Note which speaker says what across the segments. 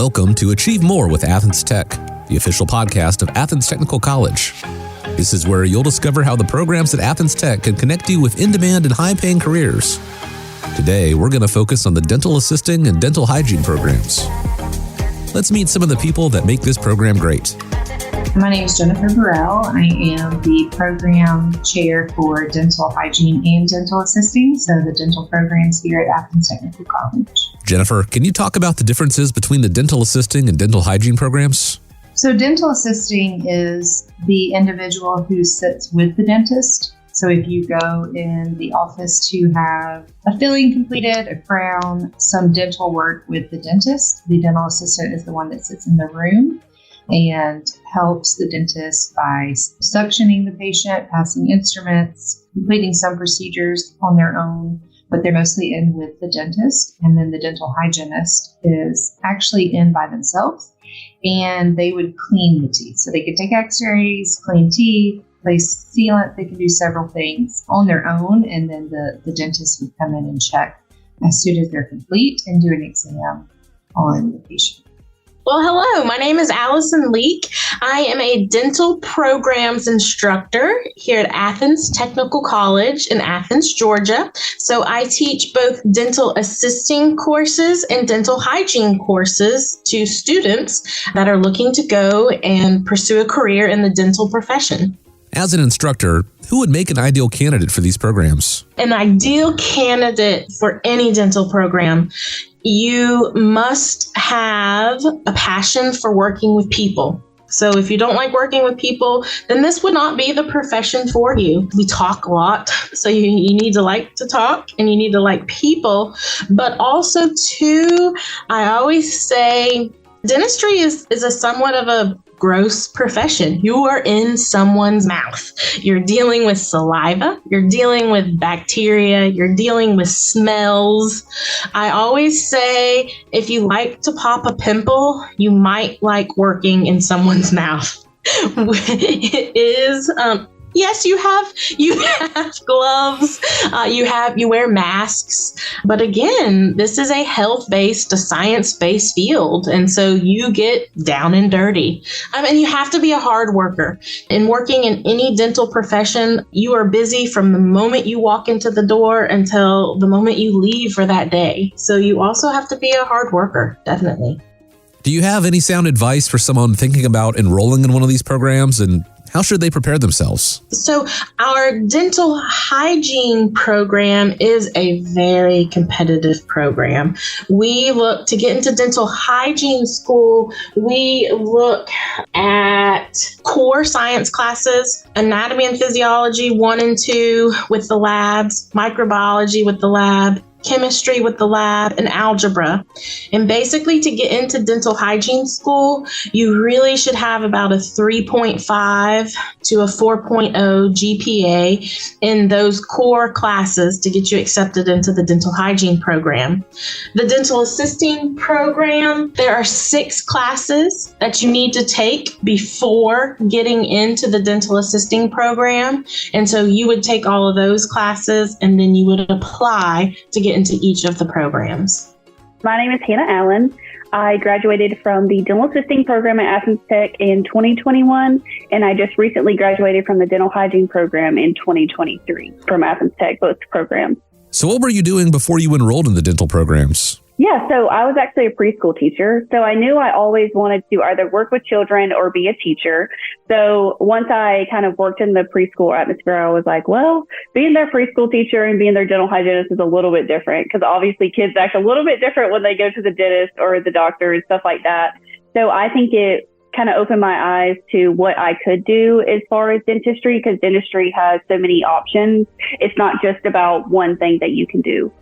Speaker 1: Welcome to Achieve More with Athens Tech, the official podcast of Athens Technical College. This is where you'll discover how the programs at Athens Tech can connect you with in-demand and high-paying careers. Today, we're going to focus on the dental assisting and dental hygiene programs. Let's meet some of the people that make this program great.
Speaker 2: My name is Jennifer Burrell. I am the program chair for dental hygiene and dental assisting, so the dental programs here at Athens Technical College.
Speaker 1: Jennifer, can you talk about the differences between the dental assisting and dental hygiene programs?
Speaker 2: So dental assisting is the individual who sits with the dentist. So if you go in the office to have a filling completed, a crown, some dental work with the dentist, the dental assistant is the one that sits in the room and helps the dentist by suctioning the patient, passing instruments, completing some procedures on their own, but they're mostly in with the dentist. And then the dental hygienist is actually in by themselves, and they would clean the teeth. So they could take x-rays, clean teeth, place sealant. They can do several things on their own, and then the dentist would come in and check as soon as they're complete and do an exam on the patient.
Speaker 3: Well, hello, my name is Allison Leak. I am a dental programs instructor here at Athens Technical College in Athens, Georgia. So I teach both dental assisting courses and dental hygiene courses to students that are looking to go and pursue a career in the dental profession.
Speaker 1: As an instructor, who would make an ideal candidate for these programs?
Speaker 3: An ideal candidate for any dental program, you must have a passion for working with people. So if you don't like working with people, then this would not be the profession for you. We talk a lot, so you need to like to talk and you need to like people. But also too, I always say dentistry is a somewhat of a gross profession. You are in someone's mouth. You're dealing with saliva. You're dealing with bacteria. You're dealing with smells. I always say if you like to pop a pimple, you might like working in someone's mouth. It is, yes, you have gloves, you wear masks, but again, this is a health-based, a science-based field, and so you get down and dirty. And you have to be a hard worker. In working in any dental profession, you are busy from the moment you walk into the door until the moment you leave for that day. So you also have to be a hard worker, definitely.
Speaker 1: Do you have any sound advice for someone thinking about enrolling in one of these programs, and how should they prepare themselves?
Speaker 3: So our dental hygiene program is a very competitive program. We look to get into dental hygiene school. We look at core science classes, anatomy and physiology 1 and 2 with the labs, microbiology with the lab, chemistry with the lab, and algebra. And basically to get into dental hygiene school, you really should have about a 3.5 to a 4.0 GPA in those core classes to get you accepted into the dental hygiene program. The dental assisting program, there are 6 classes that you need to take before getting into the dental assisting program. And so you would take all of those classes and then you would apply to get into each of the programs.
Speaker 4: My name is Hannah Allen. I graduated from the dental assisting program at Athens Tech in 2021, and I just recently graduated from the dental hygiene program in 2023 from Athens Tech, both programs.
Speaker 1: So what were you doing before you enrolled in the dental programs?
Speaker 4: Yeah, so I was actually a preschool teacher. So I knew I always wanted to either work with children or be a teacher. So once I kind of worked in the preschool atmosphere, I was like, well, being their preschool teacher and being their dental hygienist is a little bit different because obviously kids act a little bit different when they go to the dentist or the doctor and stuff like that. So I think it kind of opened my eyes to what I could do as far as dentistry, because dentistry has so many options. It's not just about one thing that you can do.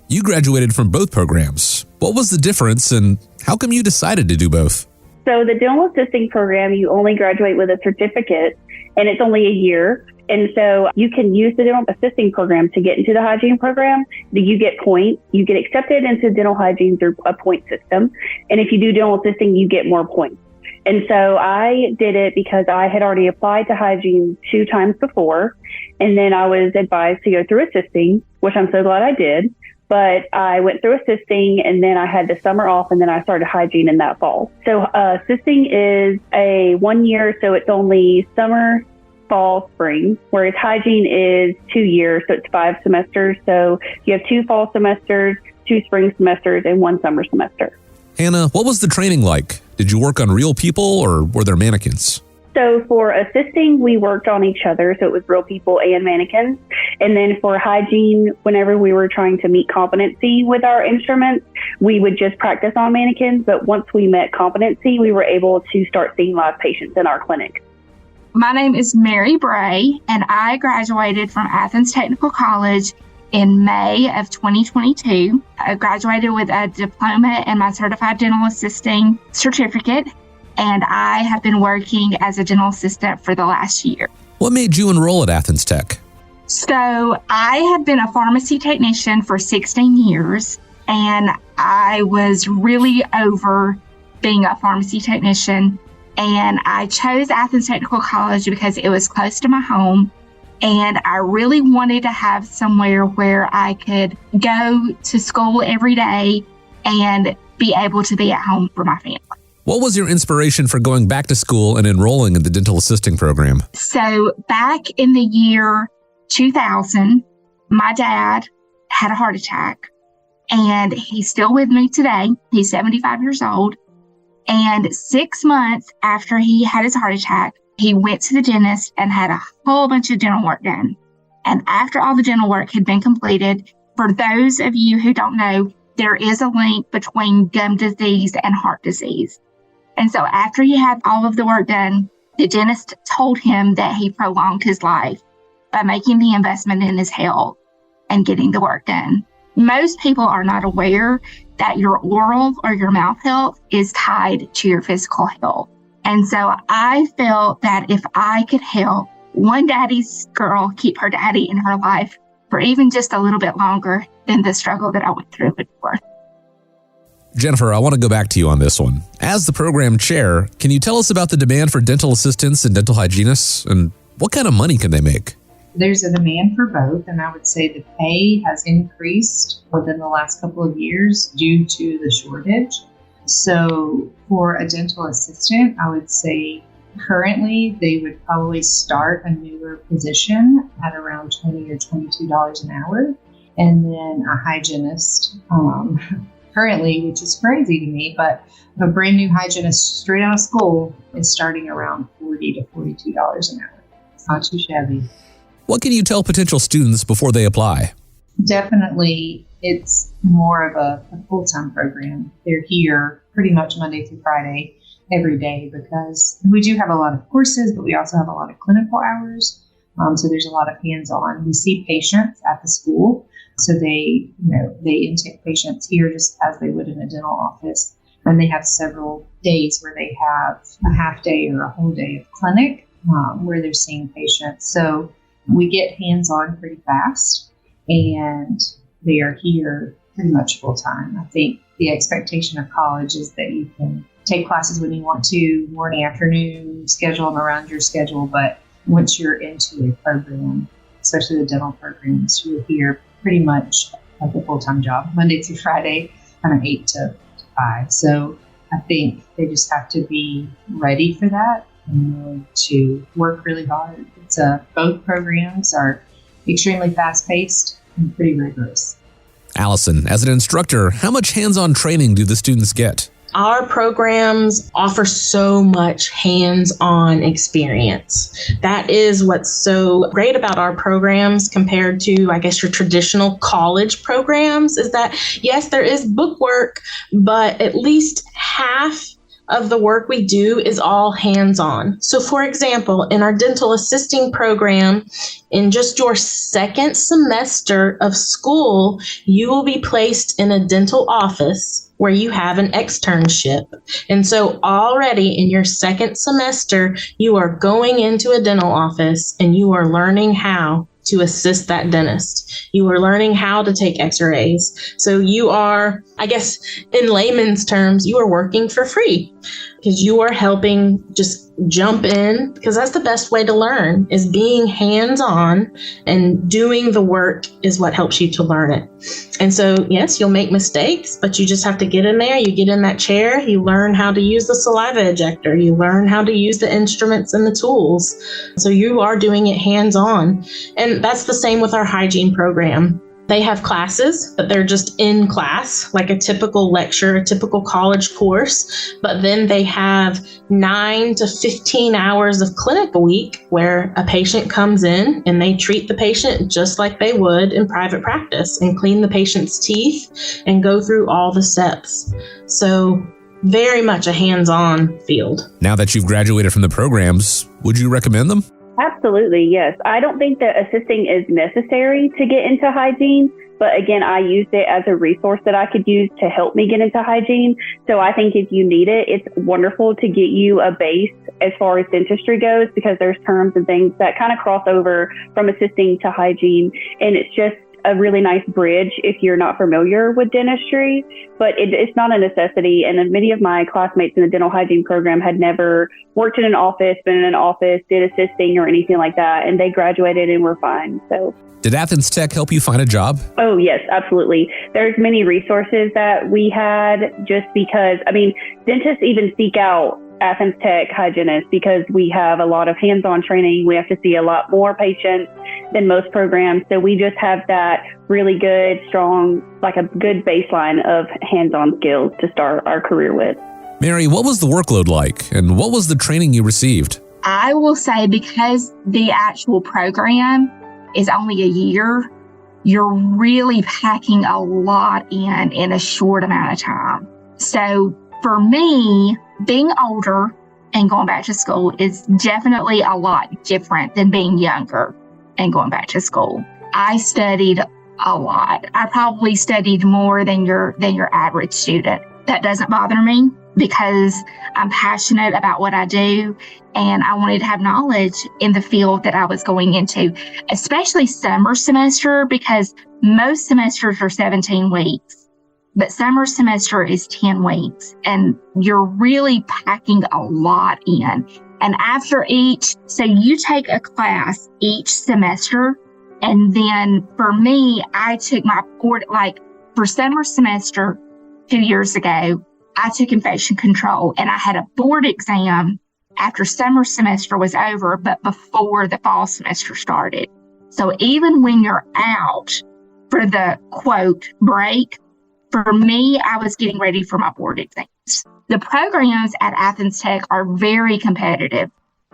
Speaker 1: You graduated from both programs. What was the difference, and how come you decided to do both?
Speaker 4: So the dental assisting program, you only graduate with a certificate, and it's only a year. And so you can use the dental assisting program to get into the hygiene program. You get points. You get accepted into dental hygiene through a point system. And if you do dental assisting, you get more points. And so I did it because I had already applied to hygiene 2 times before. And then I was advised to go through assisting, which I'm so glad I did. but I went through assisting, and then I had the summer off, and then I started hygiene in that fall. So assisting is a 1 year, so it's only summer, fall, spring, whereas hygiene is 2 years, so it's 5 semesters. So you have 2 fall semesters, 2 spring semesters, and 1 summer semester.
Speaker 1: Hannah, what was the training like? Did you work on real people or were there mannequins?
Speaker 4: So for assisting, we worked on each other, so it was real people and mannequins. And then for hygiene, whenever we were trying to meet competency with our instruments, we would just practice on mannequins. But once we met competency, we were able to start seeing live patients in our clinic.
Speaker 5: My name is Mary Bray, and I graduated from Athens Technical College in May of 2022. I graduated with a diploma and my certified dental assisting certificate, and I have been working as a dental assistant for the last year.
Speaker 1: What made you enroll at Athens Tech?
Speaker 5: So I have been a pharmacy technician for 16 years, and I was really over being a pharmacy technician. And I chose Athens Technical College because it was close to my home. And I really wanted to have somewhere where I could go to school every day and be able to be at home for my family.
Speaker 1: What was your inspiration for going back to school and enrolling in the dental assisting program?
Speaker 5: So back in the year 2000, my dad had a heart attack, and he's still with me today. He's 75 years old. And 6 months after he had his heart attack, he went to the dentist and had a whole bunch of dental work done. And after all the dental work had been completed, for those of you who don't know, there is a link between gum disease and heart disease. And so after he had all of the work done, the dentist told him that he prolonged his life by making the investment in his health and getting the work done. Most people are not aware that your oral or your mouth health is tied to your physical health. And so I felt that if I could help one daddy's girl keep her daddy in her life for even just a little bit longer, then the struggle that I went through would be worth it.
Speaker 1: Jennifer, I want to go back to you on this one. As the program chair, can you tell us about the demand for dental assistants and dental hygienists, and what kind of money can they make?
Speaker 2: There's a demand for both, and I would say the pay has increased within the last couple of years due to the shortage. So for a dental assistant, I would say currently they would probably start a newer position at around $20 or $22 an hour. And then a hygienist, currently, which is crazy to me, but a brand new hygienist straight out of school is starting around $40 to $42 an hour. It's not too shabby.
Speaker 1: What can you tell potential students before they apply?
Speaker 2: Definitely, it's more of a full-time program. They're here pretty much Monday through Friday every day because we do have a lot of courses, but we also have a lot of clinical hours. So there's a lot of hands-on. We see patients at the school, so they intake patients here just as they would in a dental office. And they have several days where they have a half day or a whole day of clinic where they're seeing patients. So we get hands-on pretty fast, and they are here pretty much full-time. I think the expectation of college is that you can take classes when you want to, morning, afternoon, schedule them around your schedule. But once you're into a program, especially the dental programs, you're here pretty much like a full-time job, Monday through Friday, kind of 8 to 5. So I think they just have to be ready for that and to work really hard. Both programs are extremely fast-paced and pretty rigorous.
Speaker 1: Allison, as an instructor, how much hands-on training do the students get?
Speaker 3: Our programs offer so much hands-on experience. That is what's so great about our programs compared to, I guess, your traditional college programs, is that, yes, there is book work, but at least half of the work we do is all hands-on. So for example, in our dental assisting program, in just your second semester of school, you will be placed in a dental office where you have an externship. And so already in your second semester, you are going into a dental office and you are learning how to assist that dentist. You are learning how to take x-rays. So you are, I guess, in layman's terms, you are working for free. because you are helping just jump in, because that's the best way to learn, is being hands-on, and doing the work is what helps you to learn it. And so, yes, you'll make mistakes, but you just have to get in there. You get in that chair, you learn how to use the saliva ejector, you learn how to use the instruments and the tools. So you are doing it hands-on. And that's the same with our hygiene program. They have classes, but they're just in class, like a typical lecture, a typical college course. But then they have 9 to 15 hours of clinic a week where a patient comes in and they treat the patient just like they would in private practice, and clean the patient's teeth and go through all the steps. So very much a hands-on field.
Speaker 1: Now that you've graduated from the programs, would you recommend them?
Speaker 4: Absolutely, yes. I don't think that assisting is necessary to get into hygiene, but again, I used it as a resource that I could use to help me get into hygiene. So I think if you need it, it's wonderful to get you a base as far as dentistry goes, because there's terms and things that kind of cross over from assisting to hygiene. And it's just a really nice bridge if you're not familiar with dentistry, but it's not a necessity. And then many of my classmates in the dental hygiene program had never worked in an office, been in an office, did assisting or anything like that, and they graduated and were fine. So,
Speaker 1: did Athens Tech help you find a job?
Speaker 4: Oh, yes, absolutely. There's many resources that we had, just because, dentists even seek out Athens Tech hygienists because we have a lot of hands-on training. We have to see a lot more patients than most programs. So we just have that really good, strong, like a good baseline of hands-on skills to start our career with.
Speaker 1: Mary, what was the workload like, and what was the training you received?
Speaker 5: I will say, because the actual program is only a year, you're really packing a lot in a short amount of time. So for me, being older and going back to school is definitely a lot different than being younger and going back to school. I studied a lot. I probably studied more than your average student. That doesn't bother me because I'm passionate about what I do, and I wanted to have knowledge in the field that I was going into, especially summer semester, because most semesters are 17 weeks. But summer semester is 10 weeks, and you're really packing a lot in. And after so you take a class each semester. And then for me, I took my board, for summer semester 2 years ago, I took infection control, and I had a board exam after summer semester was over, but before the fall semester started. So even when you're out for the quote break, for me, I was getting ready for my board exams. The programs at Athens Tech are very competitive.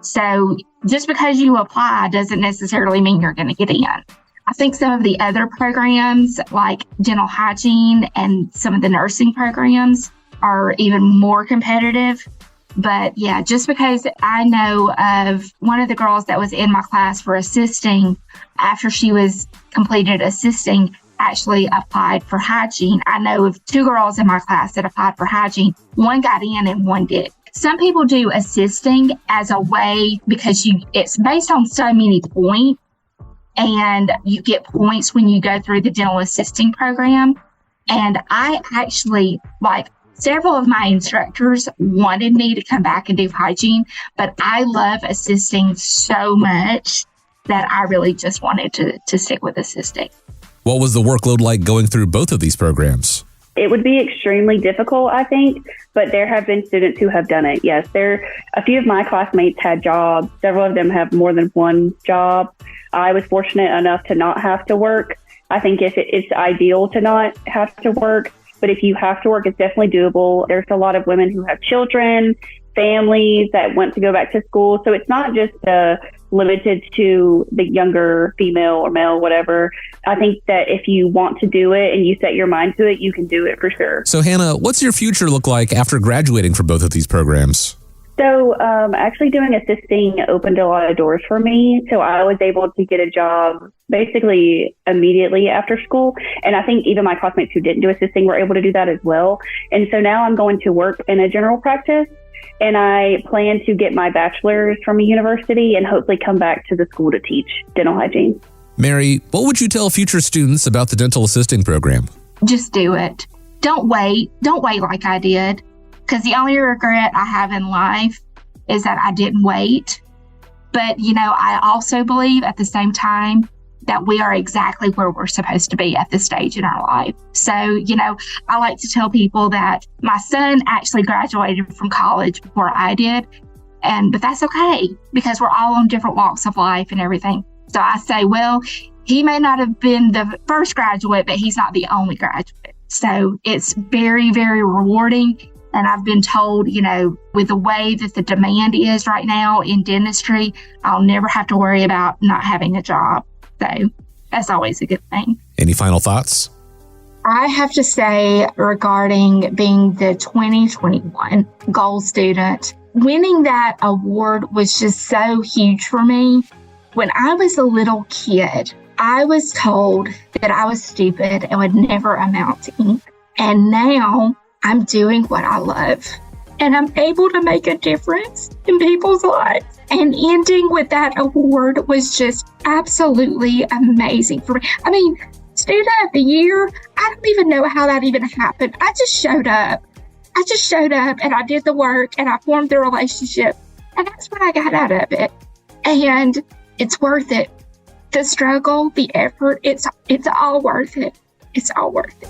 Speaker 5: So just because you apply doesn't necessarily mean you're going to get in. I think some of the other programs like dental hygiene and some of the nursing programs are even more competitive. But yeah, just because I know of one of the girls that was in my class for assisting, after she was completed assisting, actually applied for hygiene. I know of 2 girls in my class that applied for hygiene. One got in and one did. Some people do assisting as a way because it's based on so many points, and you get points when you go through the dental assisting program. And I actually, several of my instructors wanted me to come back and do hygiene, but I love assisting so much that I really just wanted to stick with assisting.
Speaker 1: What was the workload like going through both of these programs?
Speaker 4: It would be extremely difficult, I think, but there have been students who have done it. Yes, a few of my classmates had jobs. Several of them have more than one job. I was fortunate enough to not have to work. I think it's ideal to not have to work, but if you have to work, it's definitely doable. There's a lot of women who have children, families that want to go back to school. So it's not just limited to the younger female or male, whatever. I think that if you want to do it and you set your mind to it, you can do it for sure.
Speaker 1: So Hannah, what's your future look like after graduating from both of these programs?
Speaker 4: So actually doing assisting opened a lot of doors for me. So I was able to get a job basically immediately after school. And I think even my classmates who didn't do assisting were able to do that as well. And so now I'm going to work in a general practice. And I plan to get my bachelor's from a university and hopefully come back to the school to teach dental hygiene.
Speaker 1: Mary, what would you tell future students about the dental assisting program?
Speaker 5: Just do it. Don't wait. Don't wait like I did. because the only regret I have in life is that I didn't wait. But, I also believe at the same time that we are exactly where we're supposed to be at this stage in our life. So, I like to tell people that my son actually graduated from college before I did. But that's okay, because we're all on different walks of life and everything. So I say, well, he may not have been the first graduate, but he's not the only graduate. So it's very, very rewarding. And I've been told, with the way that the demand is right now in dentistry, I'll never have to worry about not having a job. So that's always a good thing.
Speaker 1: Any final thoughts?
Speaker 5: I have to say, regarding being the 2021 gold student, winning that award was just so huge for me. When I was a little kid, I was told that I was stupid and would never amount to anything. And now I'm doing what I love. And I'm able to make a difference in people's lives. And ending with that award was just absolutely amazing for me. I mean, Student of the Year, I don't even know how that even happened. I just showed up and I did the work and I formed the relationship. And that's what I got out of it. And it's worth it. The struggle, the effort, it's all worth it. It's all worth it.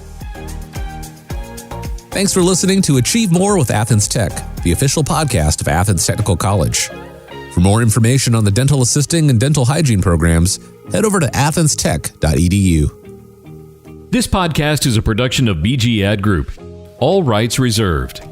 Speaker 1: Thanks for listening to Achieve More with Athens Tech, the official podcast of Athens Technical College. For more information on the dental assisting and dental hygiene programs, head over to athenstech.edu.
Speaker 6: This podcast is a production of BG Ad Group. All rights reserved.